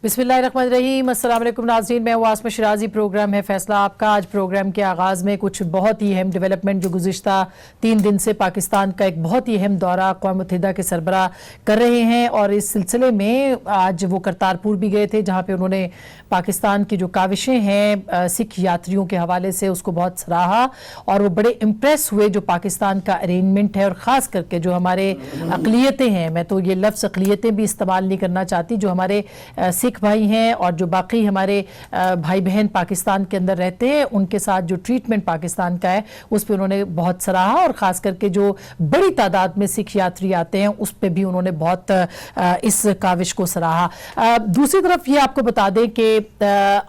बिस्मिल्लाहिर्रहमानिर्रहीम। अस्सलाम वालेकुम नाज़रीन, मैं हूँ आसमा शिराजी। प्रोग्राम है फैसला आपका। आज प्रोग्राम के आगाज़ में कुछ बहुत ही अहम डेवलपमेंट जो गुज़िश्ता 3 दिन से पाकिस्तान का एक बहुत ही अहम दौरा अक़वाम मुत्तहिदा के सरबराह कर रहे हैं, और इस सिलसिले में आज वो करतारपुर भी गए थे, जहाँ पे उन्होंने पाकिस्तान की जो काविशें हैं सिख यात्रियों के हवाले से उसको बहुत सराहा, और वो बड़े इम्प्रेस हुए जो पाकिस्तान का अरेंजमेंट है, और ख़ास करके जो हमारे अक़लियतें हैं, मैं तो ये लफ्ज़ अक़लियतें भी इस्तेमाल नहीं करना चाहती, जो हमारे सिख भाई हैं और जो बाकी हमारे भाई बहन पाकिस्तान के अंदर रहते हैं, उनके साथ जो ट्रीटमेंट पाकिस्तान का है उस पर उन्होंने बहुत सराहा, और ख़ास करके जो बड़ी तादाद में सिख यात्री आते हैं उस पर भी उन्होंने बहुत इस काविश को सराहा। दूसरी तरफ ये आपको बता दें कि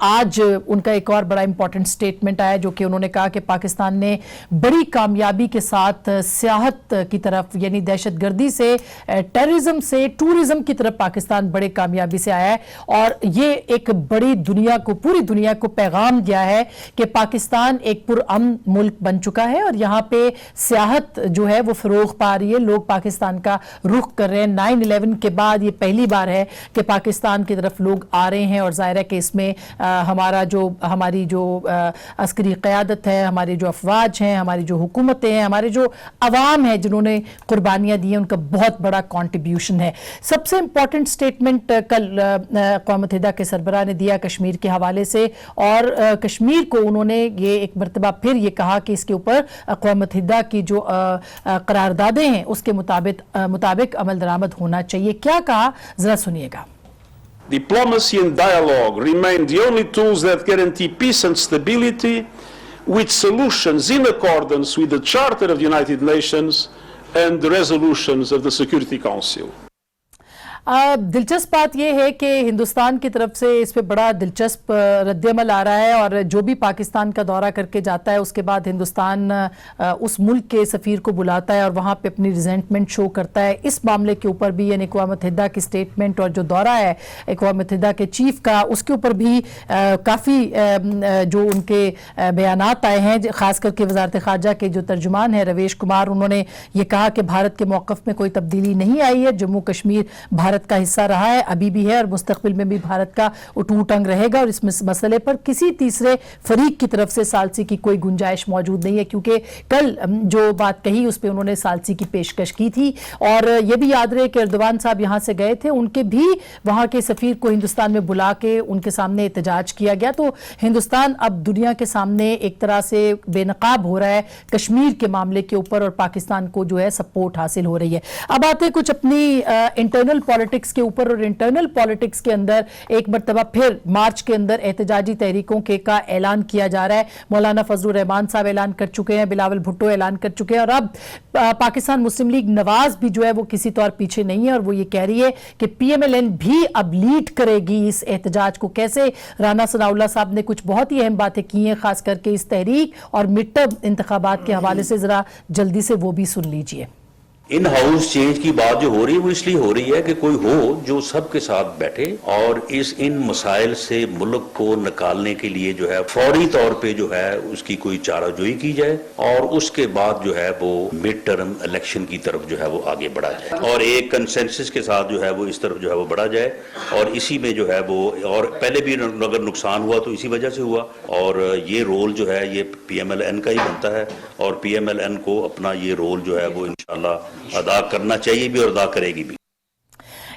आज उनका एक और बड़ा इंपॉर्टेंट स्टेटमेंट आया, जो कि उन्होंने कहा कि पाकिस्तान ने बड़ी कामयाबी के साथ सियाहत की तरफ, यानी दहशतगर्दी से, टेररिज्म से, टूरिज्म की तरफ पाकिस्तान बड़े कामयाबी से आया है, और ये एक बड़ी दुनिया को, पूरी दुनिया को पैगाम दिया है कि पाकिस्तान एक पुरअमन मुल्क बन चुका है, और यहाँ पे सियाहत जो है वो फरोग पा रही है। लोग पाकिस्तान का रुख कर रहे हैं। 9/11 के बाद ये पहली बार है कि पाकिस्तान की तरफ लोग आ रहे हैं, और जाहिर है कि इसमें हमारी जो अस्करी क़यादत है, हमारी जो अफवाज हैं, हमारी जो हुकूमतें हैं, हमारे जो अवाम है जिन्होंने कुर्बानियाँ दी हैं, उनका बहुत बड़ा कॉन्ट्रीब्यूशन है। सबसे इंपॉर्टेंट स्टेटमेंट कल अक़वाम मुत्तहिदा के सरबराह ने दिया कश्मीर के हवाले से, और कश्मीर को उन्होंने ये एक मरतबा फिर ये कहा कि इसके ऊपर अक़वाम मुत्तहिदा की जो करारदादें हैं उसके मुताबिक अमल दरामद होना चाहिए। क्या कहा, जरा सुनिएगा। Diplomacy and dialogue remain the only tools that guarantee peace and stability, with solutions in accordance with the Charter of the United Nations and the resolutions of the Security Council. दिलचस्प बात यह है कि हिंदुस्तान की तरफ से इस पे बड़ा दिलचस्प रद्दअमल आ रहा है, और जो भी पाकिस्तान का दौरा करके जाता है उसके बाद हिंदुस्तान उस मुल्क के सफ़ीर को बुलाता है और वहाँ पे अपनी रिजेंटमेंट शो करता है। इस मामले के ऊपर भी, यानी अक़वाम मुत्तहिदा की स्टेटमेंट और जो दौरा है अक़वाम मुत्तहिदा के चीफ का, उसके ऊपर भी काफ़ी जो उनके बयानात आए हैं, ख़ास करके वज़ारत ख़ारजा के जो तर्जुमान हैं रवीश कुमार, उन्होंने ये कहा कि भारत के मौक़िफ़ में कोई तब्दीली नहीं आई है। जम्मू कश्मीर भारत का हिस्सा रहा है, अभी भी है, और मुस्तक़बिल में भी भारत का अटूट अंग रहेगा, और इस मसले पर किसी तीसरे फरीक की तरफ से सालसी की कोई गुंजाइश मौजूद नहीं है, क्योंकि कल जो बात कही उस पर उन्होंने सालसी की पेशकश की थी। और ये भी याद रहे कि एर्दोगान साहब यहाँ से गए थे, उनके भी वहाँ के सफ़ीर को हिंदुस्तान में बुला के उनके सामने एहतजाज किया गया। तो हिंदुस्तान अब दुनिया के सामने एक तरह से बेनकाब हो रहा है कश्मीर के मामले के ऊपर, और पाकिस्तान को जो है सपोर्ट हासिल हो रही है। अब आते हैं कुछ अपनी इंटरनल पॉलिटिक्स के ऊपर, और इंटरनल पॉलिटिक्स के अंदर एक मरतबा फिर मार्च के अंदर एहतजाजी तहरीकों के का ऐलान किया जा रहा है। मौलाना फजलुर रहमान साहब ऐलान कर चुके हैं, बिलावल भुट्टो ऐलान कर चुके हैं, और अब पाकिस्तान मुस्लिम लीग नवाज भी जो है वो किसी तौर पीछे नहीं है, और वो ये कह रही है कि PMLN भी अब लीड करेगी इस एहतजाज को। कैसे? राना सनाउल्लाह साहब ने कुछ बहुत ही अहम बातें की हैं, खास करके इस तहरीक और मिड टर्म इंतखाबात के हवाले से, जरा जल्दी से वो भी सुन लीजिए। इन हाउस चेंज की बात जो हो रही है वो इसलिए हो रही है कि कोई हो जो सबके साथ बैठे और इन मसाइल से मुल्क को निकालने के लिए जो है फौरी तौर पे जो है उसकी कोई चाराजोई की जाए, और उसके बाद जो है वो मिड टर्म इलेक्शन की तरफ जो है वो आगे बढ़ा जाए, और एक कंसेंसस के साथ जो है वो इस तरफ जो है वो बढ़ा जाए। और इसी में जो है वो, और पहले भी अगर नुकसान हुआ तो इसी वजह से हुआ, और ये रोल जो है ये PMLN का ही बनता है, और PMLN को अपना ये रोल जो है वो इंशाल्लाह अदा करना चाहिए भी और अदा करेगी भी।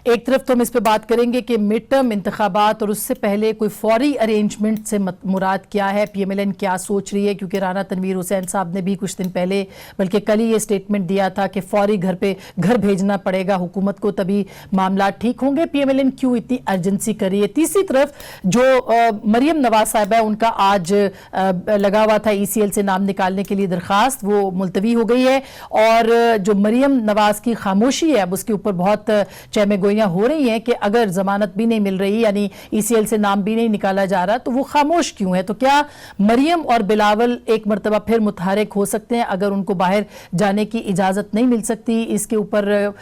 एक तरफ तो हम इस पे बात करेंगे कि मिड टर्म इंतखाबात और उससे पहले कोई फौरी अरेंजमेंट से मुराद क्या है, PMLN क्या सोच रही है, क्योंकि राना तनवीर हुसैन साहब ने भी कुछ दिन पहले, बल्कि कल ही ये स्टेटमेंट दिया था कि फौरी घर भेजना पड़ेगा हुकूमत को, तभी मामला ठीक होंगे। PMLN क्यों इतनी अर्जेंसी कर रही है? तीसरी तरफ जो मरियम नवाज साहब है, उनका आज लगा हुआ था ECL से नाम निकालने के लिए दरख्वास्त, वो मुलतवी हो गई है, और जो मरियम नवाज की खामोशी है अब उसके ऊपर बहुत चहमे हो रही हैं कि अगर जमानत भी नहीं मिल रही, यानी ECL से नाम भी नहीं निकाला जा रहा, तो वो खामोश क्यों है? तो क्या मरियम और बिलावल एक मरतबा फिर मुतहरिक हो सकते हैं अगर उनको बाहर जाने की इजाज़त नहीं मिल सकती? इसके ऊपर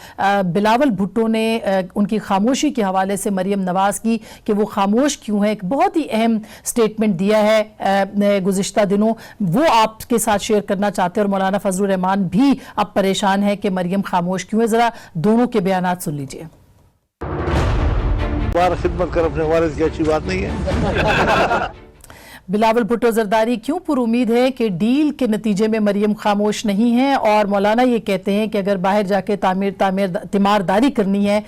बिलावल भुट्टो ने उनकी खामोशी के हवाले से मरियम नवाज की कि वो खामोश क्यों है, एक बहुत ही अहम स्टेटमेंट दिया है गुज़िश्ता दिनों, वो आपके साथ शेयर करना चाहते हैं। और मौलाना फजलुर रहमान भी अब परेशान है कि मरियम खामोश क्यों है। ज़रा दोनों के बयानात सुन लीजिए। बार खिदमत कर अपने वालिद की अच्छी बात नहीं है। बिलावल भुट्टो जरदारी क्यों पुरुमीद है कि डील के नतीजे में मरियम खामोश नहीं है, और मौलाना ये कहते हैं कि अगर बाहर जाके तीमारदारी करनी है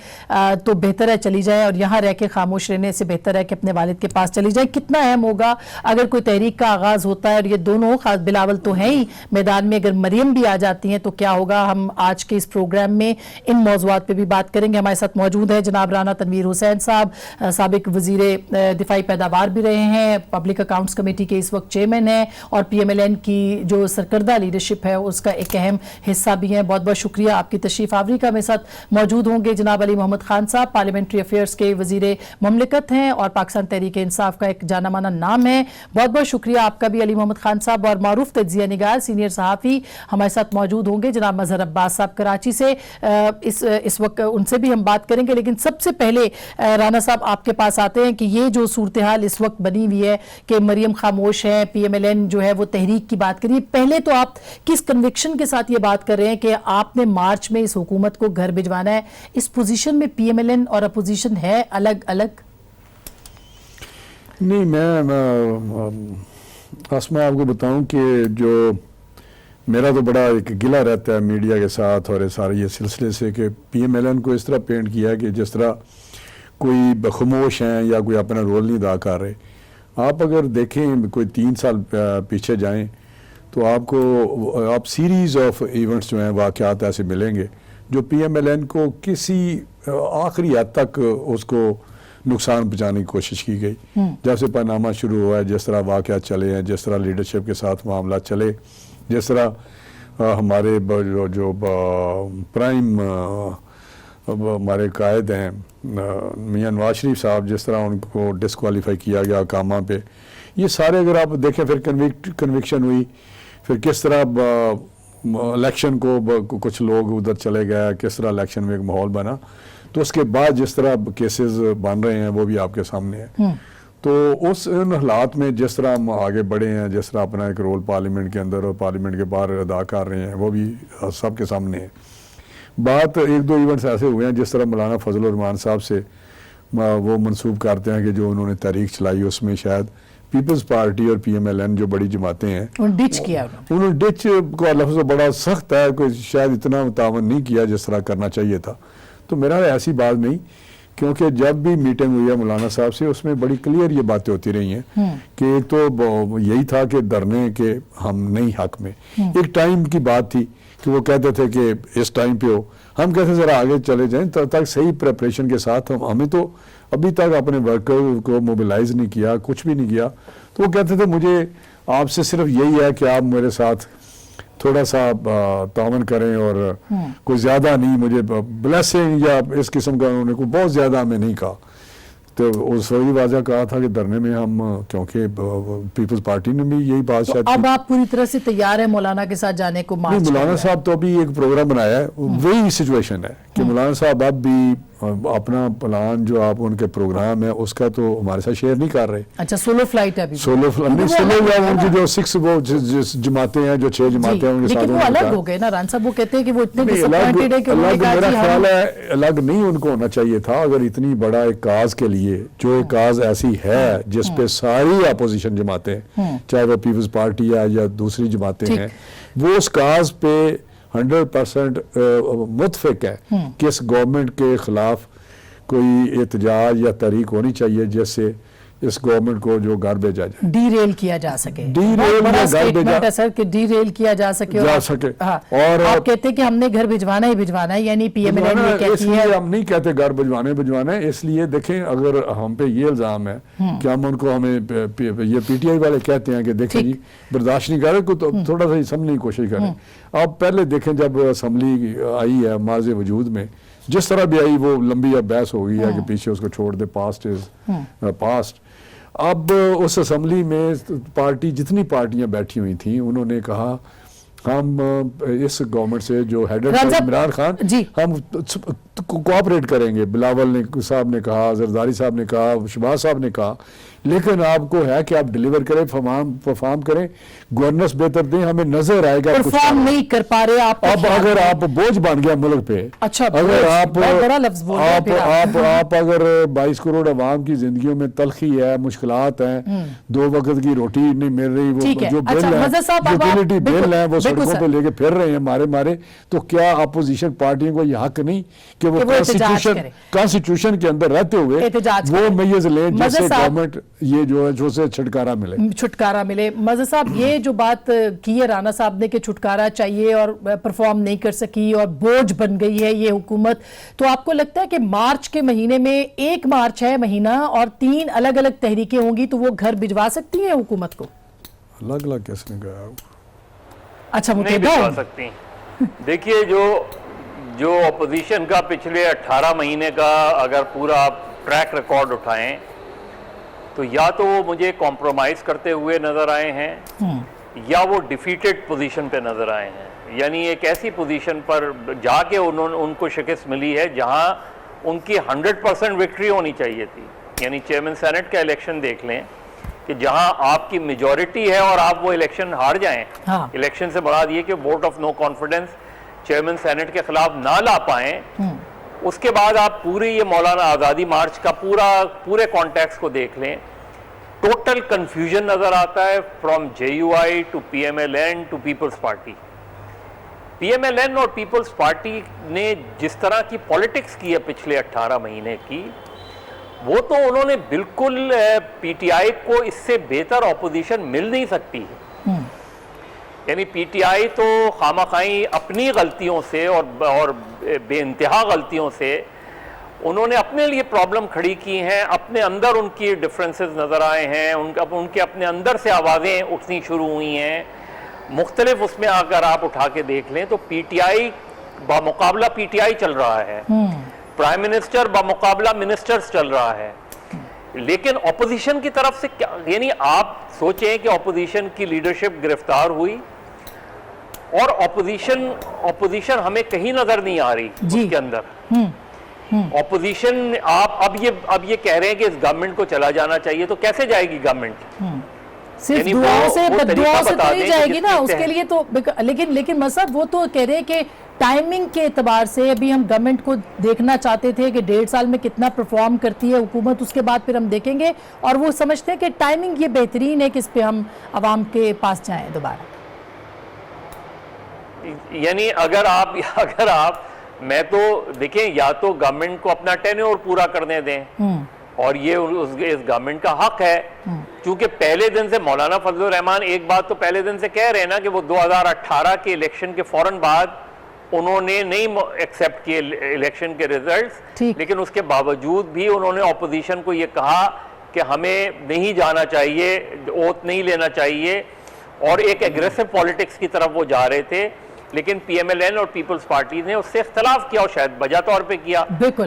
तो बेहतर है चली जाए, और यहाँ रह के खामोश रहने से बेहतर है कि अपने वालिद के पास चली जाए। कितना अहम होगा अगर कोई तहरीक का आगाज होता है, और ये दोनों खास बिलावल तो हैं ही मैदान में, अगर मरियम भी आ जाती हैं तो क्या होगा। हम आज के इस प्रोग्राम में इन मौज़ूआत पे भी बात करेंगे। हमारे साथ मौजूद है जनाब राना तनवीर हुसैन साहब, साबिक वजीर दिफाई पैदावार भी रहे हैं, पब्लिक अकाउंट्स कमेटी के इस वक्त चेयरमैन है, और PMLN की जो सरकर्दा लीडरशिप है उसका एक अहम हिस्सा भी है। बहुत बहुत शुक्रिया आपकी तशरीफ आवरी का। मेरे साथ मौजूद होंगे जनाब अली मोहम्मद खान साहब, पार्लियामेंट्री अफेयर्स के वजीर ममलिकत हैं और पाकिस्तान तहरीक इंसाफ का एक जाना माना नाम है। बहुत बहुत शुक्रिया आपका भी अली मोहम्मद खान साहब। और मारूफ तज्जिया निगार सीनियर सहाफ़ी हमारे साथ मौजूद होंगे जनाब मजहर अब्बास साहब कराची से। इस वक्त उनसे भी हम बात करेंगे, लेकिन सबसे पहले राना साहब आपके पास आते हैं कि ये जो सूरत हाल इस वक्त बनी हुई है कि मरियम खामोश है, PMLN जो है वो तहरीक की बात करिए, पहले तो आप किस कन्विक्शन के साथ ये बात कर रहे हैं कि आपने मार्च में इस हुकूमत को घर भिजवाना है? इस पोजीशन में PMLN और अपोजिशन है अलग अलग? नहीं, मैं आसमा आपको बताऊं कि जो मेरा तो बड़ा एक गिला रहता है मीडिया के साथ और सारे ये सिलसिले से कि PMLN को इस तरह पेंट किया कि जिस तरह कोई खामोश हैं या कोई अपना रोल नहीं अदा कर रहे। आप अगर देखें कोई 3 साल पीछे जाएं तो आप सीरीज़ ऑफ इवेंट्स जो हैं वाक़यात ऐसे मिलेंगे जो PMLN को किसी आखिरी हद तक उसको नुकसान पहुँचाने की कोशिश की गई। जब से पनामा शुरू हुआ है, जिस तरह वाक़यात चले हैं, जिस तरह लीडरशिप के साथ मामला चले, जिस तरह हमारे जो प्राइम हमारे कायद हैं मियां नवाज शरीफ साहब, जिस तरह उनको डिस्क्वालीफाई किया गया कामा पे, ये सारे अगर आप देखें फिर कन्विक्शन हुई, फिर किस तरह इलेक्शन को कुछ लोग उधर चले गए, किस तरह इलेक्शन में एक माहौल बना, तो उसके बाद जिस तरह केसेस बन रहे हैं वो भी आपके सामने है। तो उन हालात में जिस तरह हम आगे बढ़े हैं, जिस तरह अपना एक रोल पार्लियामेंट के अंदर और पार्लियामेंट के बाहर अदा कर रहे हैं, वो भी सबके सामने है। बात 1-2 इवेंट्स ऐसे हुए हैं जिस तरह मौलाना फजल रहमान साहब से वो मंसूब करते हैं कि जो उन्होंने तहरीक चलाई उसमें शायद पीपल्स पार्टी और PMLN जो बड़ी जमातें हैं डिच किया, उन्होंने डिच का लफ्ज़ बड़ा सख्त है, कोई शायद इतना तावन नहीं किया जिस तरह करना चाहिए था। तो मेरा ऐसी बात नहीं, क्योंकि जब भी मीटिंग हुई है मौलाना साहब से उसमें बड़ी क्लियर ये बातें होती रही हैं कि एक तो यही था कि धरने के हम नहीं हक में। एक टाइम की बात थी कि वो कहते थे कि इस टाइम पे हो, हम कहते ज़रा आगे चले जाएं, तब तक सही प्रिपरेशन के साथ हमें तो अभी तक अपने वर्कर को मोबिलाइज नहीं किया, कुछ भी नहीं किया। तो वो कहते थे मुझे आपसे सिर्फ यही है कि आप मेरे साथ थोड़ा सा तावन करें और कोई ज़्यादा नहीं, मुझे ब्लेसिंग या इस किस्म का उन्होंने कोई बहुत ज़्यादा हमें नहीं कहा। तो उस वही वाजह कहा था कि धरने में हम, क्योंकि पीपल्स पार्टी ने भी यही बात शायद। अब आप पूरी तरह से तैयार हैं मौलाना के साथ जाने को? मौलाना साहब तो अभी एक प्रोग्राम बनाया है, वही सिचुएशन है कि मौलाना साहब अब भी अपना प्लान जो आप उनके प्रोग्राम है उसका तो हमारे साथ शेयर नहीं कर रहे। अच्छा, सोलो फ्लाइट है अभी? सोलो या उनकी जो 6 वो जमातें हैं, जो 6 जमातें हैं उनके साथ, वो अलग हो गए ना रान साहब। वो कहते हैं कि वो इतने डिसअपॉइंटेड है कि मेरा ख्याल है अलग नहीं उनको होना चाहिए था। अगर इतनी बड़ा एक काज के लिए, जो एक काज ऐसी है जिसपे सारी अपोजिशन जमातें, चाहे वो पीपल्स पार्टी है या दूसरी जमातें हैं, वो उस काज पे 100% मुतफिक है कि इस गवर्नमेंट के खिलाफ कोई एहतजाज या तहरीक होनी चाहिए जिससे इस गवर्नमेंट को जो घर भेजा जाए, डीरेल किया जा सके। डीरेल या घर भेजा सर कि डीरेल किया जा सके। हाँ, और आप कहते हैं कि हमने घर भिजवाना ही भिजवाना है, यानी PMLN ये कहती है। हम नहीं कहते घर भिजवाना है, इसलिए देखें अगर हम पे ये इल्जाम है कि हम उनको, हमें ये PTI वाले कहते हैं कि देखें जी बर्दाश्त नहीं कर रहे, तो थोड़ा सा समझने की कोशिश करें। आप पहले देखें जब असम्बली आई है माज़े वजूद में, जिस तरह भी आई वो लंबी अब बहस हो गई है कि पीछे उसको छोड़ दे, पास्ट इज पास्ट। अब उस असम्बली में जितनी पार्टियां बैठी हुई थी उन्होंने कहा हम इस गवर्नमेंट से जो हेड इमरान खान, हम کوآپریٹ کریں گے. بلاول صاحب نے کہا, زرداری صاحب نے کہا, شہباز صاحب نے کہا, لیکن آپ کو ہے کہ آپ ڈیلیور کریں, پرفارم کریں, گورننس بہتر دیں, ہمیں نظر آئے گا. پرفارم نہیں کر پا رہے آپ. اب اگر آپ بوجھ بن گیا ملک پہ, اچھا اگر بڑا لفظ بول رہے ہیں آپ اگر 22 کروڑ عوام کی زندگیوں میں تلخی ہے, مشکلات ہیں, 2 وقت کی روٹی نہیں مل رہی, وہ جو بل ہیں, یوٹیلیٹی بل ہیں, وہ سڑکوں پہ لے کے پھر رہے ہیں مارے, تو کیا اپوزیشن پارٹیوں کو یہ حق نہیں کہ وہ کانسٹیٹیوشن کے اندر رہتے ہوئے وہ میز لیں جس سے گورنمنٹ یہ جو ہے جو سے چھٹکارا ملے. مظہر صاحب, یہ جو بات کی ہے رانا صاحب نے کہ چھٹکارا چاہیے اور پرفارم نہیں کر سکی اور بوجھ بن گئی ہے یہ حکومت, تو آپ کو لگتا ہے کہ مارچ کے مہینے میں 1 مارچ ہے مہینہ اور 3 الگ الگ تحریکیں ہوں گی تو وہ گھر بھجوا سکتی ہیں حکومت کو؟ الگ الگ کس نے کہا؟ اچھا نہیں بھجوا سکتی. دیکھیے جو اپوزیشن کا پچھلے 18 مہینے کا اگر پورا آپ ٹریک ریکارڈ اٹھائیں تو یا تو وہ مجھے کمپرومائز کرتے ہوئے نظر آئے ہیں یا وہ ڈیفیٹڈ پوزیشن پہ نظر آئے ہیں. یعنی ایک ایسی پوزیشن پر جا کے ان کو شکست ملی ہے جہاں ان کی 100% وکٹری ہونی چاہیے تھی. یعنی چیئرمین سینٹ کا الیکشن دیکھ لیں کہ جہاں آپ کی میجورٹی ہے اور آپ وہ الیکشن ہار جائیں, الیکشن سے مراد یہ کہ vote of no confidence chairman senate کے خلاف نہ لا پائیں, اس کے بعد آپ پوری یہ مولانا آزادی مارچ کا پورے کانٹیکس کو دیکھ لیں, ٹوٹل کنفیوژن نظر آتا ہے from JUI to PMLN to Peoples Party. PMLN اور پیپلز پارٹی نے جس طرح کی پولیٹکس کی ہے پچھلے 18 مہینے کی, وہ تو انہوں نے بالکل PTI کو اس سے بہتر اپوزیشن مل نہیں سکتی. یعنی PTI تو خامخواہی اپنی غلطیوں سے اور بے انتہا غلطیوں سے انہوں نے اپنے لیے پرابلم کھڑی کی ہیں, اپنے اندر ان کی ڈفرینسز نظر آئے ہیں, ان کے اپنے اندر سے آوازیں اٹھنی شروع ہوئی ہیں مختلف. اس میں اگر آپ اٹھا کے دیکھ لیں تو PTI بمقابلہ PTI چل رہا ہے, پرائم منسٹر بمقابلہ منسٹرز چل رہا ہے, لیکن اپوزیشن کی طرف سے یعنی آپ سوچیں کہ اپوزیشن کی لیڈرشپ گرفتار ہوئی اور اپوزیشن ہمیں کہیں نظر نہیں آ رہی اس کے اندر. اپوزیشن آپ اب یہ کہہ رہے ہیں کہ اس گورنمنٹ کو چلا جانا چاہیے, تو کیسے جائے گی گورنمنٹ؟ صرف دعاؤں سے بددعاؤں سے تو نہیں جائے گی نا, اس کے لیے تو لیکن مصعب وہ تو کہہ رہے ہیں کہ ٹائمنگ کے اعتبار سے ابھی ہم گورنمنٹ کو دیکھنا چاہتے تھے کہ 1.5 سال میں کتنا پرفارم کرتی ہے حکومت, اس کے بعد پھر ہم دیکھیں گے, اور وہ سمجھتے ہیں کہ ٹائمنگ یہ بہترین ہے کہ اس پہ ہم عوام کے پاس جائیں دوبارہ. یعنی اگر آپ میں تو دیکھیں یا تو گورنمنٹ کو اپنا ٹینیور پورا کرنے دیں, اور یہ اس گورنمنٹ کا حق ہے, چونکہ پہلے دن سے مولانا فضل الرحمان ایک بات تو پہلے دن سے کہہ رہے ہیں نا کہ وہ 2018 کے الیکشن کے فوراً بعد انہوں نے نہیں ایکسیپٹ کیے الیکشن کے ریزلٹس, لیکن اس کے باوجود بھی انہوں نے اپوزیشن کو یہ کہا کہ ہمیں نہیں جانا چاہیے, اوت نہیں لینا چاہیے, اور ایک ایگریسو پولیٹکس کی طرف وہ جا رہے تھے. لیکن PMLN اور پیپلز پارٹی نے اس سے اختلاف کیا, اور شاید وجہ طور پہ کیا,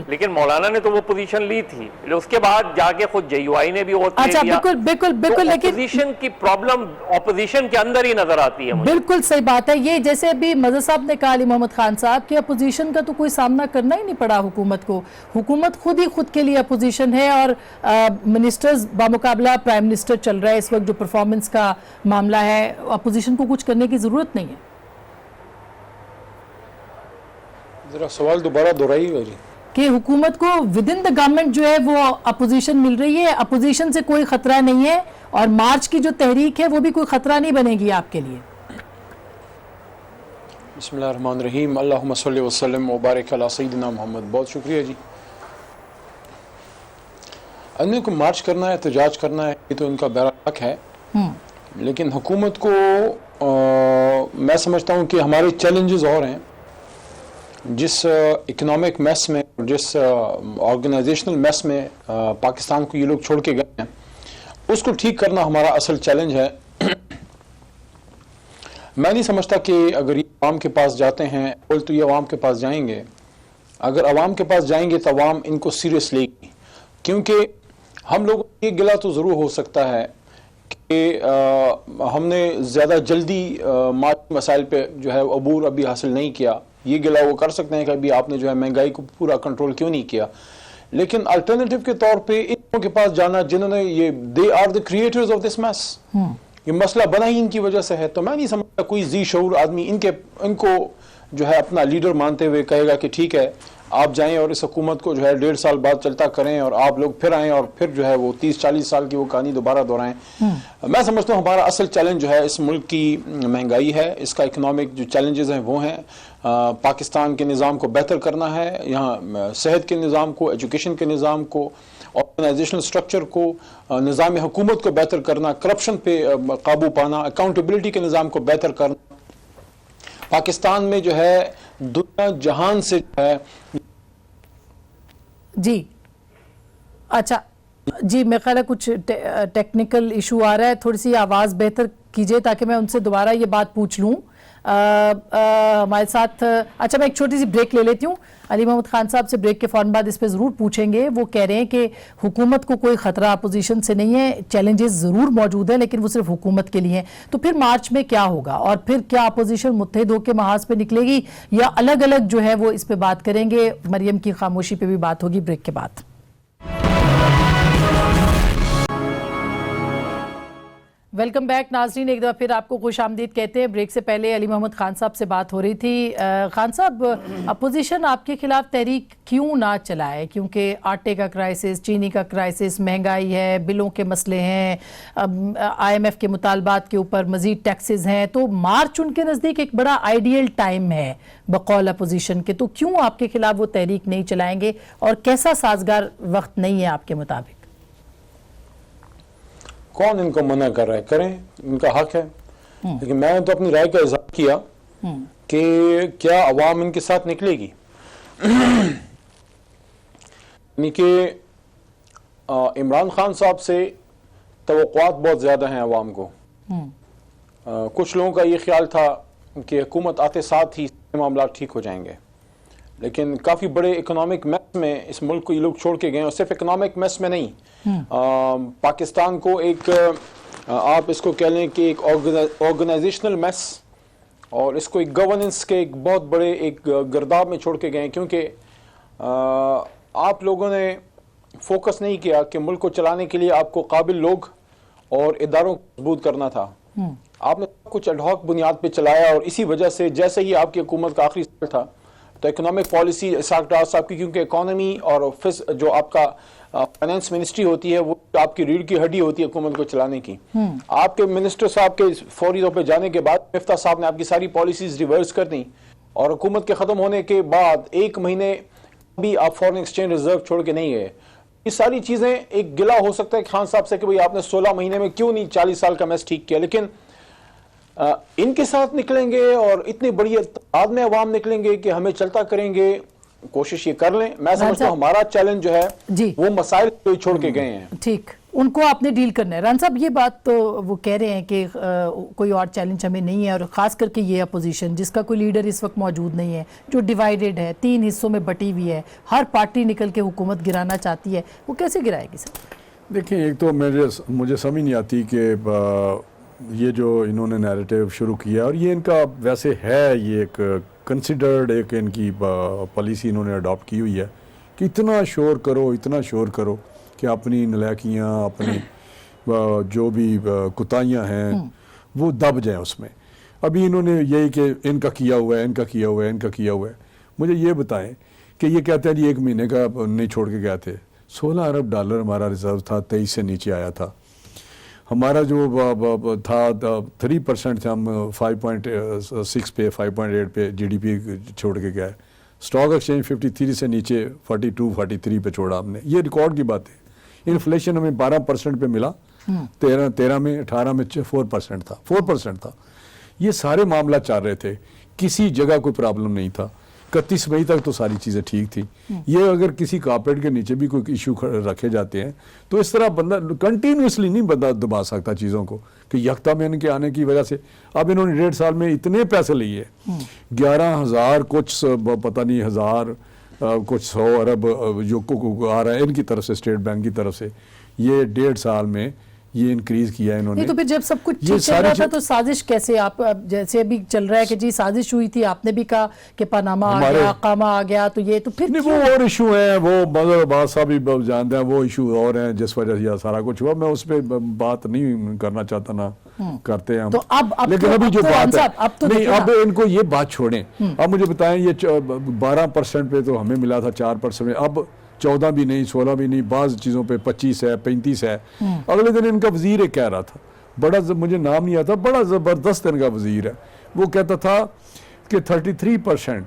لیکن مولانا نے تو وہ پوزیشن لی تھی, اس کے بعد جا کے خود JUI نے بھی اوت لے لیا. بالکل اپوزیشن کی پرابلم اپوزیشن کے اندر ہی نظر آتی ہے. بالکل صحیح بات ہے. یہ جیسے ابھی مظہر صاحب نے کہا, علی محمد خان صاحب, کہ اپوزیشن کا تو کوئی سامنا کرنا ہی نہیں پڑا حکومت کو, حکومت خود کے لیے اپوزیشن ہے, اور منسٹرز بمقابلہ پرائم منسٹر چل رہا ہے اس وقت جو پرفارمنس کا معاملہ ہے, اپوزیشن کو کچھ کرنے کی ضرورت نہیں ہے. ذرا سوال دوبارہ دہرائیے جی. کہ حکومت کو ودن دا گورنمنٹ جو ہے وہ اپوزیشن مل رہی ہے, اپوزیشن سے کوئی خطرہ نہیں ہے, اور مارچ کی جو تحریک ہے وہ بھی کوئی خطرہ نہیں بنے گی آپ کے لیے. بسم اللہ الرحمن الرحیم. اللہم صلی وسلم وبارک علی سیدنا محمد. بہت شکریہ جی. آدمی کو مارچ کرنا ہے, احتجاج کرنا ہے, یہ تو ان کا بہرحال حق ہے, لیکن حکومت کو میں سمجھتا ہوں کہ ہمارے چیلنجز اور ہیں. جس اکنامک میس میں, جس آرگنائزیشنل میس میں پاکستان کو یہ لوگ چھوڑ کے گئے ہیں, اس کو ٹھیک کرنا ہمارا اصل چیلنج ہے. میں نہیں سمجھتا کہ اگر یہ عوام کے پاس جاتے ہیں, تو یہ عوام کے پاس جائیں گے. اگر عوام کے پاس جائیں گے تو عوام ان کو سیریس لے گی, کیونکہ ہم لوگوں کو یہ گلہ تو ضرور ہو سکتا ہے کہ ہم نے زیادہ جلدی معاشی مسائل پہ جو ہے عبور ابھی حاصل نہیں کیا, یہ گلا وہ کر سکتے ہیں کہ ابھی آپ نے جو ہے مہنگائی کو پورا کنٹرول کیوں نہیں کیا، لیکن الٹرنیٹو کے طور پہ ان لوگوں کے پاس جانا جنہوں نے یہ they are the creators of this mess, یہ مسئلہ بنا ہی ان کی وجہ سے ہے. تو میں نہیں سمجھتا کوئی ذی شعور آدمی ان کو جو ہے اپنا لیڈر مانتے ہوئے کہے گا کہ ٹھیک ہے آپ جائیں اور اس حکومت کو جو ہے 1.5 سال بعد چلتا کریں اور آپ لوگ پھر آئیں اور پھر جو ہے وہ 30-40 سال کی وہ کہانی دوبارہ دہرائیں. میں سمجھتا ہوں ہمارا اصل چیلنج جو ہے اس ملک کی مہنگائی ہے، اس کا اکنامک جو چیلنجز ہیں وہ ہیں. پاکستان کے نظام کو بہتر کرنا ہے، یہاں صحت کے نظام کو، ایجوکیشن کے نظام کو، آرگنائزیشنل سٹرکچر کو، نظام حکومت کو بہتر کرنا، کرپشن پہ قابو پانا، اکاؤنٹیبلٹی کے نظام کو بہتر کرنا. پاکستان میں جو ہے دنیا جہان سے جو ہے جی اچھا جی میرا خیال ہے کچھ ٹیکنیکل ایشو آ رہا ہے، تھوڑی سی آواز بہتر کیجئے تاکہ میں ان سے دوبارہ یہ بات پوچھ لوں. ہمارے ساتھ اچھا میں ایک چھوٹی سی بریک لے لیتی ہوں. علی محمد خان صاحب سے بریک کے فوراً بعد اس پہ ضرور پوچھیں گے. وہ کہہ رہے ہیں کہ حکومت کو کوئی خطرہ اپوزیشن سے نہیں ہے، چیلنجز ضرور موجود ہیں لیکن وہ صرف حکومت کے لیے ہیں. تو پھر مارچ میں کیا ہوگا اور پھر کیا اپوزیشن متحد ہو کے محاذ پہ نکلے گی یا الگ الگ جو ہے وہ اس پہ بات کریں گے؟ مریم کی خاموشی پہ بھی بات ہوگی بریک کے بعد. ویلکم بیک ناظرین، ایک دفعہ پھر آپ کو خوش آمدید کہتے ہیں. بریک سے پہلے علی محمد خان صاحب سے بات ہو رہی تھی. خان صاحب، اپوزیشن آپ کے خلاف تحریک کیوں نہ چلائے؟ کیونکہ آٹے کا کرائسس، چینی کا کرائسس، مہنگائی ہے، بلوں کے مسئلے ہیں، IMF کے مطالبات کے اوپر مزید ٹیکسز ہیں. تو مارچ ان کے نزدیک ایک بڑا آئیڈیل ٹائم ہے بقول اپوزیشن کے. تو کیوں آپ کے خلاف وہ تحریک نہیں چلائیں گے اور کیسا سازگار وقت نہیں ہے آپ کے مطابق؟ کون ان کو منع کر رہا ہے؟ کریں، ان کا حق ہے. لیکن میں نے تو اپنی رائے کا اظہار کیا کہ کیا عوام ان کے ساتھ نکلے گی. یعنی کہ عمران خان صاحب سے توقعات بہت زیادہ ہیں عوام کو. کچھ لوگوں کا یہ خیال تھا کہ حکومت آتے ساتھ ہی معاملات ٹھیک ہو جائیں گے، لیکن کافی بڑے اکنامک میس میں اس ملک کو یہ لوگ چھوڑ کے گئے. اور صرف اکنامک میس میں نہیں، پاکستان کو ایک آپ اس کو کہہ لیں کہ ایک آرگنائزیشنل میس اور اس کو ایک گورننس کے ایک بہت بڑے ایک گرداب میں چھوڑ کے گئے. کیونکہ آپ لوگوں نے فوکس نہیں کیا کہ ملک کو چلانے کے لیے آپ کو قابل لوگ اور اداروں کو مضبوط کرنا تھا. آپ نے کچھ ایڈ ہاک بنیاد پہ چلایا اور اسی وجہ سے جیسے ہی آپ کی حکومت کا آخری سال تھا تو اکنامک پالیسی اسحاق ڈار صاحب کی، کیونکہ اکانومی اور جو آپ کا فائنانس منسٹری ہوتی ہے وہ آپ کی ریڑھ کی ہڈی ہوتی ہے حکومت کو چلانے کی. آپ کے منسٹر صاحب کے فوری طور پہ جانے کے بعد مفتاح صاحب نے آپ کی ساری پالیسیز ریورس کر دیں اور حکومت کے ختم ہونے کے بعد 1 مہینے بھی آپ فورن ایکسچینج ریزرو چھوڑ کے نہیں گئے. یہ ساری چیزیں ایک گلہ ہو سکتا ہے خان صاحب سے کہ بھئی آپ نے 16 مہینے میں کیوں نہیں 40 سال کا میس ٹھیک کیا. لیکن ان کے ساتھ نکلیں گے اور اتنی بڑی تعداد میں عوام نکلیں گے کہ ہمیں چلتا کریں گے، کوشش یہ کر لیں. میں سمجھتا ہوں ہمارا چیلنج جو ہے وہ مسائل کو چھوڑ کے گئے ہیں. ٹھیک، ان کو آپ نے ڈیل کرنا ہے. ران صاحب یہ بات تو وہ کہہ رہے ہیں کہ کوئی اور چیلنج ہمیں نہیں ہے، اور خاص کر کے یہ اپوزیشن جس کا کوئی لیڈر اس وقت موجود نہیں ہے، جو ڈیوائیڈڈ ہے، 3 حصوں میں بٹی ہوئی ہے، ہر پارٹی نکل کے حکومت گرانا چاہتی ہے، وہ کیسے گرائے گی سر؟ دیکھیں، ایک تو مجھے سمجھ نہیں آتی کہ یہ جو انہوں نے نیریٹیو شروع کیا، اور یہ ان کا ویسے ہے، یہ ایک کنسیڈرڈ ایک ان کی پالیسی انہوں نے اڈاپٹ کی ہوئی ہے کہ اتنا شور کرو کہ اپنی نلائکیاں، اپنی جو بھی کوتاہیاں ہیں وہ دب جائیں اس میں. ابھی انہوں نے یہی کہ ان کا کیا ہوا ہے. مجھے یہ بتائیں کہ یہ کہتے ہیں جی 1 مہینے کا نہیں چھوڑ کے گئے تھے. $16 ارب ہمارا ریزرو تھا، 23 سے نیچے آیا تھا. ہمارا جو تھا 3% تھے، ہم 5.6 پہ 5.8 پہ GDP چھوڑ کے گئے. اسٹاک ایکسچینج 53 سے نیچے 42-43 پہ چھوڑا ہم نے. یہ ریکارڈ کی بات ہے. انفلیشن ہمیں 12% پہ ملا، 13 میں 18 میں 4% تھا. یہ سارے معاملہ چل رہے تھے، کسی جگہ کوئی پرابلم نہیں تھا. 31 مئی تک تو ساری چیزیں ٹھیک تھی. یہ اگر کسی کارپیٹ کے نیچے بھی کوئی ایشو رکھے جاتے ہیں تو اس طرح بندہ کنٹینیوسلی نہیں بندہ دبا سکتا چیزوں کو کہ یکتا میں ان کے آنے کی وجہ سے. اب انہوں نے 1.5 سال میں اتنے پیسے لیے، 11,000 کچھ پتہ نہیں ہزار کچھ 100 ارب جو آ رہا ہے ان کی طرف سے، اسٹیٹ بینک کی طرف سے. یہ 1.5 سال میں ये इंक्रीज किया है इन्होंने। नहीं तो फिर जब सब कुछ ये ठीक चल सारी रहा था चीज- तो साजिश कैसे, आप जैसे अभी चल रहा है कि जी साजिश हुई थी, आपने भी कहा कि पनामा आ हमारे- गया, कामा आ गया, तो ये तो फिर नहीं, वो और इशू है, वो मदर अब्बास साहब भी जानते हैं, वो इशू और हैं जिस वजह से यह सारा कुछ हुआ। मैं उस पर बात नहीं करना चाहता, ना करते हैं हम। तो अब लेकिन तो- अभी जो अब तो बात है, अंसाब, अब तो नहीं, देखिए अब ना। इनको ये बात छोड़ें। अब मुझे बताएं, ये 12% पे तो हमें मिला था, 4% में, अब 14 भी नहीं, 16 भी नहीं, बाज़ चीज़ों पे 25 है, 35 है। अगले दिन इनका वजीर एक कह रहा था, बड़ा मुझे नाम नहीं आता, बड़ा ज़बरदस्त इनका वजीर है, वो कहता था कि 33%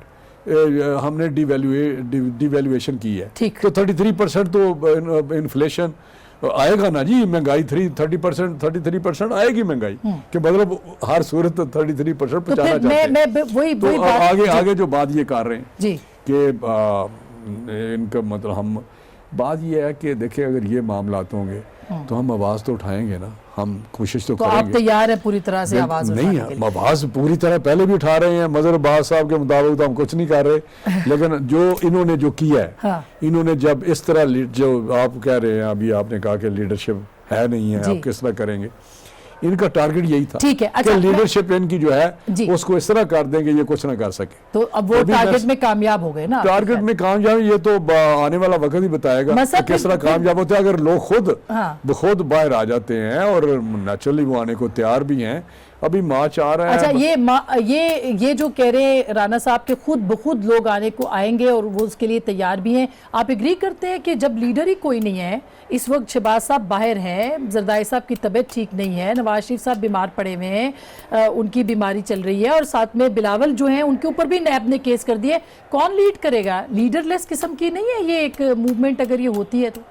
हमने डिवैल्यूएशन की है। ठीक। तो 33% तो इन्फ्लेशन आएगा ना जी, महंगाई 33% आएगी महंगाई, कि मतलब हर सूरत 33% तो पहुंचाना फिर चाहते हैं। मैं वही तो वही बात आगे जो बात ये कर रहे हैं जी कि इनका मतलब हम बात ये है कि देखिए, अगर ये मामलात होंगे तो हम आवाज़ तो उठाएंगे ना, हम कोशिश तो तो आप करेंगे। तैयार है पूरी तरह से आवाज नहीं, उठाने के हम लिए? आवाज़ पूरी तरह पहले भी उठा रहे हैं, मजहर अब्बास साहब के मुताबिक तो हम कुछ नहीं कर रहे, लेकिन जो इन्होंने जो किया है, हाँ। इन्होंने जब इस तरह जो आप कह रहे हैं, अभी आपने कहा कि लीडरशिप है नहीं है, जी। आप किस तरह करेंगे, इनका टारगेट यही था। ठीक है, कि अच्छा, लीडरशिप इनकी जो जी। है उसको इस तरह कर देंगे ये कुछ ना कर सके। तो अब वो अभी टारगेट बस- में कामयाब हो गए ना आपके टारगेट ख्याल? में कामयाब ये तो आने वाला वक्त ही बताएगा मसला कि किस तरह फिर- कामयाब होते हैं। अगर लोग खुद हाँ। खुद बाहर आ जाते हैं और नेचुरली वो आने को तैयार भी हैं, अभी मार्च आ रहा है। अच्छा, ये जो कह रहे हैं राना साहब के खुद बखुद लोग आने को आएंगे और वो उसके लिए तैयार भी हैं, आप एग्री करते हैं कि जब लीडर ही कोई नहीं है, इस वक्त शहबाज साहब बाहर हैं, जरदारी साहब की तबीयत ठीक नहीं है, नवाज शरीफ साहब बीमार पड़े हुए हैं, उनकी बीमारी चल रही है, और साथ में बिलावल जो हैं उनके ऊपर भी नैब ने केस कर दिए, कौन लीड करेगा? लीडरलेस किस्म की नहीं है ये एक मूवमेंट अगर ये होती है तो?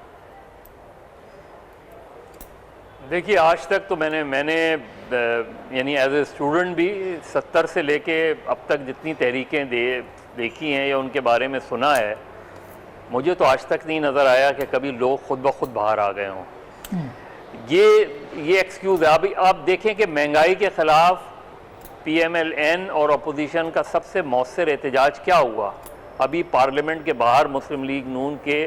देखिए, आज तक तो मैंने यानी एज ए स्टूडेंट भी 70 से लेके अब तक जितनी तहरीकें देखी हैं या उनके बारे में सुना है, मुझे तो आज तक नहीं नज़र आया कि कभी लोग खुद ब खुद बाहर आ गए हों। ये एक्सक्यूज़ है। अभी आप देखें कि महंगाई के ख़िलाफ़ PMLN और अपोजिशन का सबसे मौसर एहतजाज क्या हुआ? अभी पार्लियामेंट के बाहर मुस्लिम लीग नून के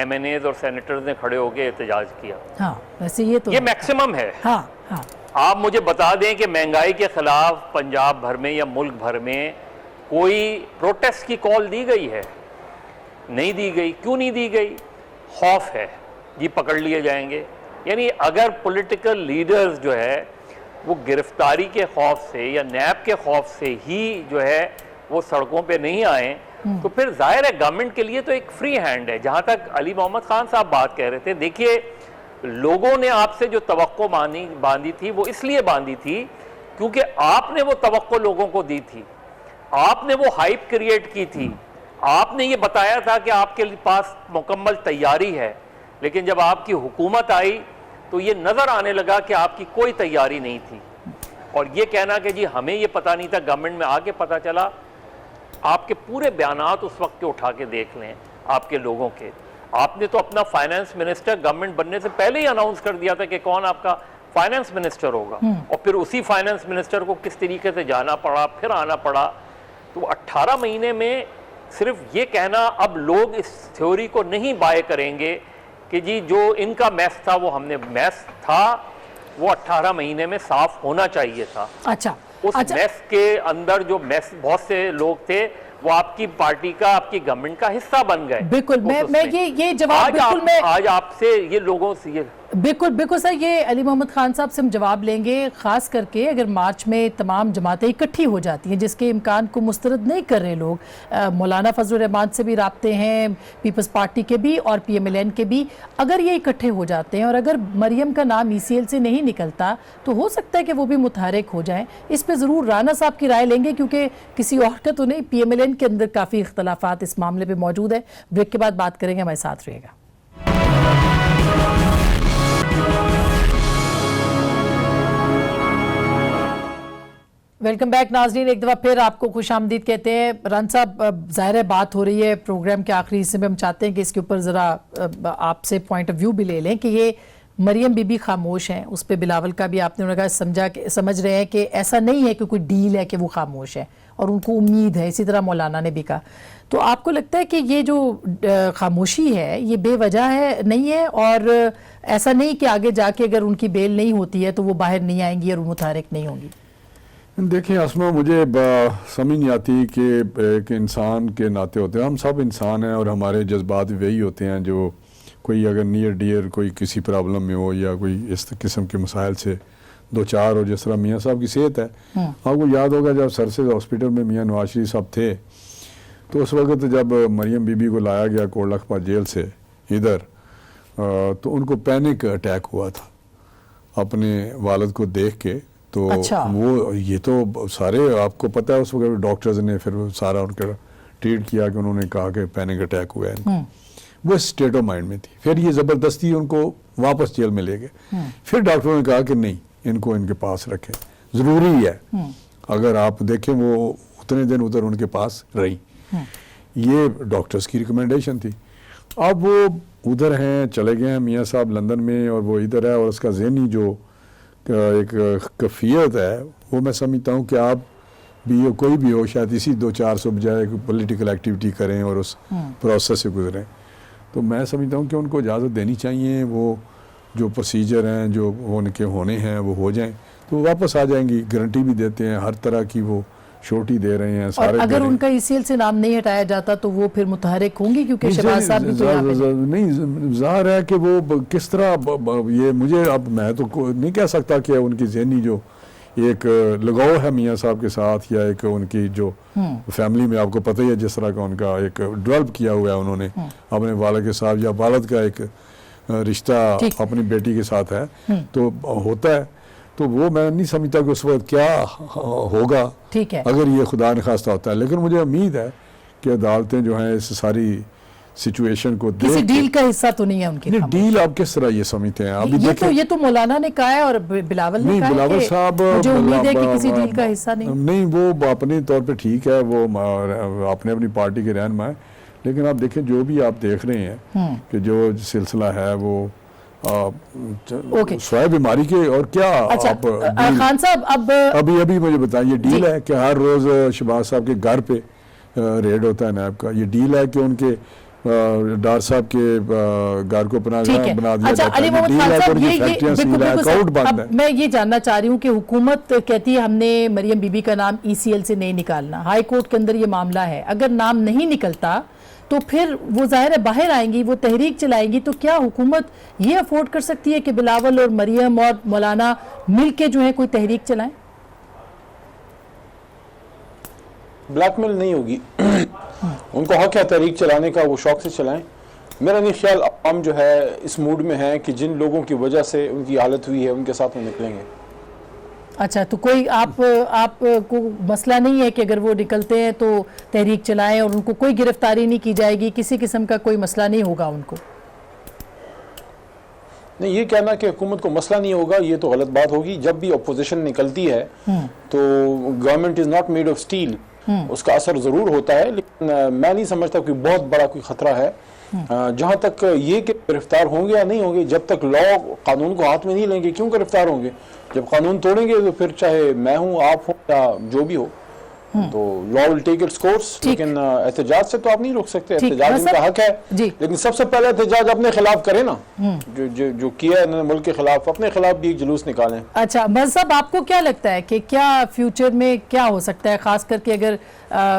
MNAs और सेनेटर्स ने खड़े होकर एहतजाज किया। हाँ, वैसे ये तो ये मैक्सिमम है। हाँ हाँ आप मुझे बता दें कि महंगाई के खिलाफ पंजाब भर में या मुल्क भर में कोई प्रोटेस्ट की कॉल दी गई है? नहीं दी गई। क्यों नहीं दी गई? खौफ है जी पकड़ लिए जाएंगे। यानी अगर पॉलिटिकल लीडर्स जो है वो गिरफ्तारी के खौफ से या नैब के खौफ से ही जो है वो सड़कों पे नहीं आए, तो फिर जाहिर है गवर्नमेंट के लिए तो एक फ्री हैंड है। जहाँ तक अली मोहम्मद खान साहब बात कह रहे थे, देखिए, लोगों ने आपसे जो तवक्को बांधी थी वो इसलिए बांधी थी क्योंकि आपने वो तवक्को लोगों को दी थी, आपने वो हाइप क्रिएट की थी, आपने ये बताया था कि आपके पास मुकम्मल तैयारी है। लेकिन जब आपकी हुकूमत आई तो ये नज़र आने लगा कि आपकी कोई तैयारी नहीं थी। और ये कहना कि जी हमें ये पता नहीं था, गवर्नमेंट में आके पता चला। आपके पूरे बयानात उस वक्त के उठा के देख लें, आपके लोगों के। आपने तो अपना फाइनेंस मिनिस्टर गवर्नमेंट बनने से पहले ही अनाउंस कर दिया था कि कौन आपका फाइनेंस मिनिस्टर होगा, और फिर उसी फाइनेंस मिनिस्टर को किस तरीके से जाना पड़ा, फिर आना पड़ा। तो 18 महीने में सिर्फ ये कहना, अब लोग इस थ्योरी को नहीं बाय करेंगे कि जी जो इनका मैस था वो हमने मैस था, वो 18 महीने में साफ होना चाहिए था। अच्छा उस मैस के अंदर जो मैस बहुत से लोग थे वो आपकी पार्टी का, आपकी गवर्नमेंट का हिस्सा बन गए। बिल्कुल, मैं ये जवाब बिल्कुल मैं आज आपसे ये लोगों से ये बिल्कुल सर, ये अली मोहम्मद खान साहब से हम जवाब लेंगे, खास करके अगर मार्च में तमाम जमातें इकट्ठी हो जाती हैं, जिसके इम्कान को मुस्तरद नहीं कर रहे लोग। मौलाना फजल रहमान से भी राब्ते हैं, पीपल्स पार्टी के भी और PMLN के भी। अगर ये इकट्ठे हो जाते हैं और अगर मरियम का नाम ECL से नहीं निकलता तो हो सकता है कि वो भी मुतहरिक हो जाएं। इस पर ज़रूर राना साहब की राय लेंगे, क्योंकि किसी और का तो नहीं, PMLN के अंदर काफ़ी इख्तलाफात इस मामले पर मौजूद है। ब्रेक के बाद बात करेंगे, हमारे साथ रहिएगा। वेलकम बैक नाजरीन, एक दफ़ा फिर आपको खुश आमदीद कहते हैं। रान साहब, ज़ाहिर है बात हो रही है प्रोग्राम के आखिरी हिस्से में, हम चाहते हैं कि इसके ऊपर ज़रा आपसे पॉइंट ऑफ व्यू भी ले लें कि ये मरियम बीबी खामोश हैं, उस पे बिलावल का भी आपने उन्होंने कहा समझ रहे हैं कि ऐसा नहीं है कि कोई डील है कि वो खामोश है और उनको उम्मीद है, इसी तरह मौलाना ने भी कहा। तो आपको लगता है कि ये जो खामोशी है ये बेवजह है, नहीं है, और ऐसा नहीं कि आगे जाके अगर उनकी बेल नहीं होती है तो वो बाहर नहीं आएंगी और मुतहरिक नहीं होंगी? देखिए असमा, मुझे समझ नहीं आती कि एक इंसान के नाते होते हैं, हम सब इंसान हैं और हमारे जज्बात वही होते हैं जो कोई अगर नियर डियर कोई किसी प्रॉब्लम में हो या कोई इस किस्म के मसाइल से दो चार, और जिस तरह मियाँ साहब की सेहत है, आपको याद होगा जब सरसेज हॉस्पिटल में मियाँ नवाज शरीफ साहब थे तो उस वक्त जब मरियम बीबी को लाया गया कोट लखपत जेल से इधर, तो उनको पैनिक अटैक हुआ था अपने वालिद को देख के। तो अच्छा। वो ये तो सारे आपको पता है, उस वक्त डॉक्टर्स ने फिर सारा उनका ट्रीट किया कि उन्होंने कहा कि पैनिक अटैक हुआ है इनको। वो स्टेट ऑफ माइंड में थी, फिर ये ज़बरदस्ती उनको वापस जेल में ले गए। फिर डॉक्टरों ने कहा कि नहीं, इनको इनके पास रखें, ज़रूरी है। अगर आप देखें वो उतने दिन उधर उनके पास रही, ये डॉक्टर्स की रिकमेंडेशन थी। अब वो उधर हैं, चले गए हैं मियाँ साहब लंदन में, और वो इधर है, और उसका ज़हनी जो एक कफ़ियत है वो मैं समझता हूँ कि आप भी हो, कोई भी हो, शायद इसी 2-400 बजाय पॉलिटिकल एक्टिविटी करें और उस प्रोसेस से गुजरें। तो मैं समझता हूँ कि उनको इजाज़त देनी चाहिए, वो जो प्रोसीजर हैं जो उनके होने हैं वो हो जाएं, तो वापस आ जाएंगी। गारंटी भी देते हैं, हर तरह की वो शोर्टी दे रहे हैं, सारे। और अगर उनका ईसीएल से नाम नहीं हटाया जाता तो वो फिर मुतहरिक होंगी, क्योंकि शहबाज साहब भी तो यहाँ पे नहीं, ज़ाहिर है कि वो किस तरह ये मुझे, अब मैं तो नहीं कह सकता कि उनकी ज़हनी जो एक लगाव है मियाँ साहब के साथ, या एक उनकी जो फैमिली में आपको पता ही है जिस तरह का उनका एक डेवलप किया हुआ है उन्होंने अपने वालिद के साथ, या वालिद का एक रिश्ता अपनी बेटी के साथ है, तो होता है। तो वो मैं नहीं समझता कि उस वक्त क्या होगा अगर ये खुदा न खास्ता होता है। लेकिन मुझे उम्मीद है कि अदालतें जो हैं इस सारी सिचुएशन को किसी डील का हिस्सा तो नहीं है उनके। नहीं, डील आप किस तरह ये समझते हैं? अभी ये तो मौलाना ने कहा है और बिलावल ने कहा है। बिलावल साहब, मुझे उम्मीद है कि किसी डील का हिस्सा नहीं। वो अपने तौर पे ठीक है, वो अपने अपनी पार्टी के रहनुमा है, लेकिन आप देखें जो भी आप देख रहे हैं कि जो सिलसिला है वो स्वाय बीमारी के, और क्या अच्छा, आप खान साहब अब अभी मुझे बताइए, डील है कि हर रोज शहबाज साहब के घर पे रेड होता है नैब का? ये डील है कि उनके डार साहब के घर को बना दिया अच्छा, जाता है? मैं ये जानना चाह रही हूँ कि हुकूमत कहती है हमने मरियम बीबी का नाम ईसीएल से नहीं निकालना, हाई कोर्ट के अंदर ये मामला है, अगर नाम नहीं निकलता तो फिर वो जाहिर है बाहर आएंगी, वो तहरीक चलाएंगी। तो क्या हुकूमत ये अफोर्ड कर सकती है कि बिलावल और मरियम और मौलाना मिल के जो है कोई तहरीक चलाएं? ब्लैकमेल नहीं होगी। उनको हक है तहरीक चलाने का, वो शौक से चलाएं। मेरा नहीं ख्याल आवाम जो है इस मूड में है कि जिन लोगों की वजह से उनकी हालत हुई है उनके साथ वो निकलेंगे। अच्छा, तो कोई आप को मसला नहीं है कि अगर वो निकलते हैं तो तहरीक चलाएं और उनको कोई गिरफ्तारी नहीं की जाएगी, किसी किस्म का कोई मसला नहीं होगा उनको? नहीं, ये कहना कि हुकूमत को मसला नहीं होगा ये तो गलत बात होगी। जब भी अपोजिशन निकलती है तो government is not made of steel, उसका असर ज़रूर होता है, लेकिन मैं नहीं समझता कोई बहुत बड़ा कोई ख़तरा है। जहाँ तक ये कि गिरफ्तार होंगे या नहीं होंगे, जब तक लॉ कानून को हाथ में नहीं लेंगे क्यों गिरफ्तार होंगे? जब कानून तोड़ेंगे तो फिर चाहे मैं हूँ, आप हो या जो भी हो, तो law will take its course. लेकिन एहतजाज से तो आप नहीं रोक सकते, एहतजाज उनका हक है, लेकिन सबसे पहले एहतजाज अपने खिलाफ करें ना, जो किया है इन्होंने मुल्क के खिलाफ, अपने खिलाफ भी एक जुलूस निकालें। अच्छा मज़हब, आपको क्या लगता है कि क्या फ्यूचर में क्या हो सकता है, खास करके अगर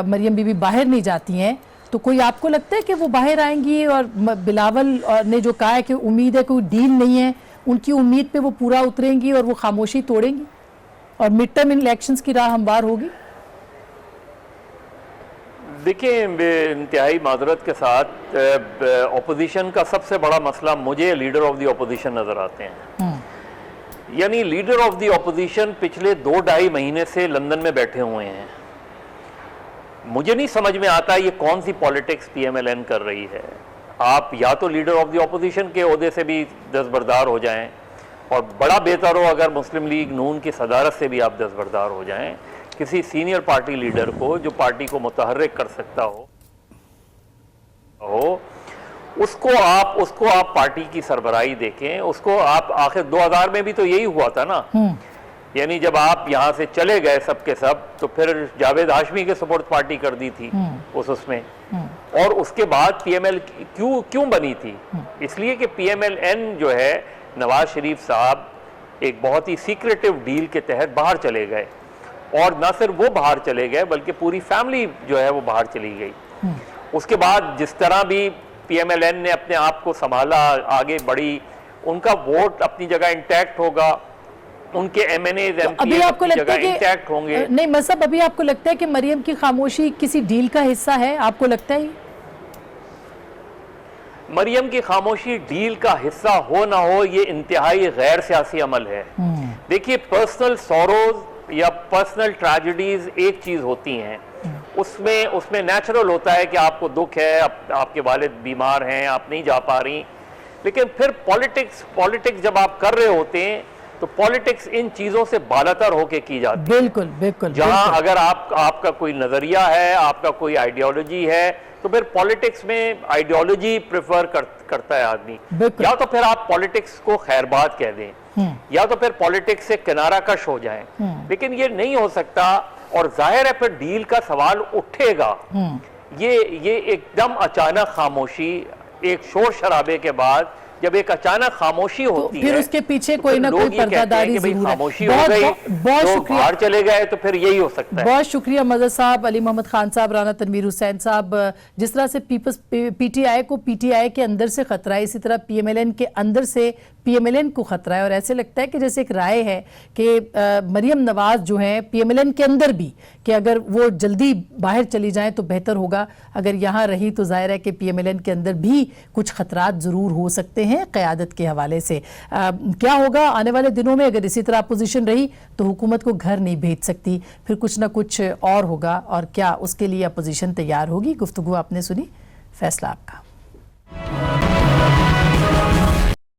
मरियम बीबी बाहर नहीं जाती हैं तो कोई आपको लगता है कि वो बाहर आएंगी? और बिलावल ने जो कहा है कि उम्मीद है कोई डील नहीं है, उनकी उम्मीद पे वो पूरा उतरेंगी और वो खामोशी तोड़ेंगी और मिड टर्म इलेक्शंस की राह हमवार होगी? देखिए, इंतहाई माजरत के साथ अपोजिशन का सबसे बड़ा मसला मुझे लीडर ऑफ द अपोजिशन नज़र आते हैं। यानी लीडर ऑफ द अपोजिशन पिछले 2-2.5 महीने से लंदन में बैठे हुए हैं। मुझे नहीं समझ में आता ये कौन सी पॉलिटिक्स पीएमएलएन कर रही है। आप या तो लीडर ऑफ द अपोजिशन के ओहदे से भी दस्तबरदार हो जाएं, और बड़ा बेहतर हो अगर मुस्लिम लीग नून की सदारत से भी आप दस्तबरदार हो जाएं, किसी सीनियर पार्टी लीडर को जो पार्टी को मुतहर्रिक कर सकता हो, उसको आप पार्टी की सरबराही देखें, उसको आप आखिर 2000 में भी तो यही हुआ था ना, यानी जब आप यहाँ से चले गए सब के सब, तो फिर जावेद हाशमी के सपोर्ट पार्टी कर दी थी उसमें, और उसके बाद पीएमएल क्यों बनी थी? इसलिए कि पीएमएलएन जो है, नवाज शरीफ साहब एक बहुत ही सीक्रेटिव डील के तहत बाहर चले गए, और न सिर्फ वो बाहर चले गए बल्कि पूरी फैमिली जो है वो बाहर चली गई। उसके बाद जिस तरह भी पीएमएलएन ने अपने आप को संभाला, आगे बढ़ी, उनका वोट अपनी जगह इंटैक्ट होगा, उनके एमएनएज अभी आपको लगता है कि इंटैक्ट होंगे। नहीं मतलब अभी आपको लगता है कि मरियम की खामोशी किसी डील का हिस्सा है, आपको लगता है? मरियम की खामोशी डील का हिस्सा हो ना हो, ये इंतहाई गैर सियासी अमल है। देखिए, पर्सनल सॉरोज या पर्सनल ट्रेजेडीज एक चीज होती हैं, उसमें नेचुरल होता है कि आपको दुख है, आपके वालिद बीमार हैं, आप नहीं जा पा रही, लेकिन फिर पॉलिटिक्स जब आप कर रहे होते हैं तो पॉलिटिक्स इन चीजों से बालातर होके की जाती है। बिल्कुल बिल्कुल। जहां अगर आपका कोई नजरिया है, आपका कोई आइडियोलॉजी है, तो फिर पॉलिटिक्स में आइडियोलॉजी प्रेफर करता है आदमी, या तो फिर आप पॉलिटिक्स को खैरबाद कह दें, या तो फिर पॉलिटिक्स से किनारा कश हो जाएं, लेकिन ये नहीं हो सकता। और जाहिर है फिर डील का सवाल उठेगा। ये एकदम अचानक खामोशी, एक शोर शराबे के बाद जब एक अचानक खामोशी होती फिर है, उसके पीछे तो कोई फिर ना लोग कोई ये कहते हैं पर्दादारी कि भाई जरूर है। खामोशी हो गई, बहुत लोग शुक्रिया, बाहर चले गए, तो फिर यही हो सकता है। बहुत शुक्रिया मदद साहब, अली मोहम्मद खान साहब, राना तनवीर हुसैन साहब। जिस तरह से पीटीआई को पीटीआई के अंदर से खतरा है, इसी तरह पीएमएलएन के अंदर से पीएमएलएन को खतरा है, और ऐसे लगता है कि जैसे एक राय है कि मरियम नवाज जो है पीएमएलएन के अंदर भी, कि अगर वो जल्दी बाहर चली जाएं तो बेहतर होगा, अगर यहाँ रही तो जाहिर है कि पीएमएलएन के अंदर भी कुछ खतरात ज़रूर हो सकते हैं क़यादत के हवाले से। क्या होगा आने वाले दिनों में? अगर इसी तरह अपोजिशन रही तो हुकूमत को घर नहीं भेज सकती, फिर कुछ ना कुछ और होगा, और क्या उसके लिए अपोजिशन तैयार होगी? गुफ्तगू आपने सुनी, फैसला आपका।